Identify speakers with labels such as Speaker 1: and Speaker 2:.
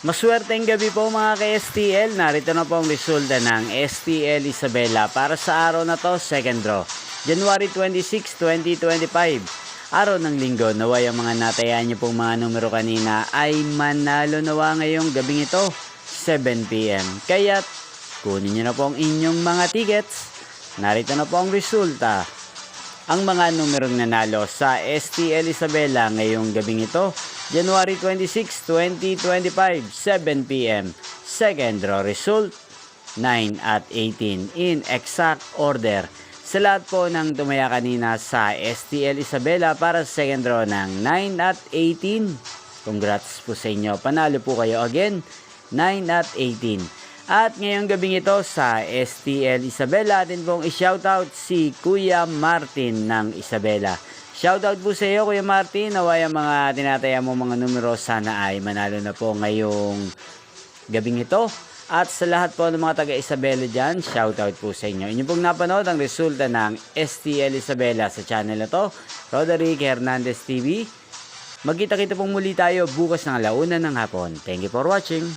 Speaker 1: Maswerteng gabi po mga ka-STL. Narito na po ang resulta ng STL Isabela para sa araw na to, second draw. January 26, 2025. Araw ng linggo, naway ang mga natayaan niyo pong mga numero kanina ay manalo nawa ngayong gabing ito, 7 PM. Kaya't kunin niyo na po ang inyong mga tickets. Narito na po ang resulta. Ang mga numerong nanalo sa STL Isabela ngayong gabing ito, January 26, 2025, 7 PM. Second draw result, 9 at 18 in exact order. Sa lahat po ng tumaya kanina sa STL Isabela para sa second draw ng 9 at 18. Congrats po sa inyo. Panalo po kayo again, 9 at 18. At ngayong gabing ito sa STL Isabela, atin pong i-shoutout si Kuya Martin ng Isabela. Shoutout po sa iyo Kuya Martin, naway ang mga tinataya mo mga numero sana ay manalo na po ngayong gabing ito. At sa lahat po ng mga taga Isabela dyan, shoutout po sa inyo. Inyo pong napanood ang resulta ng STL Isabela sa channel na to, Roderick Hernandez TV. Magkita-kita pong muli tayo bukas ng 1:00 ng hapon. Thank you for watching.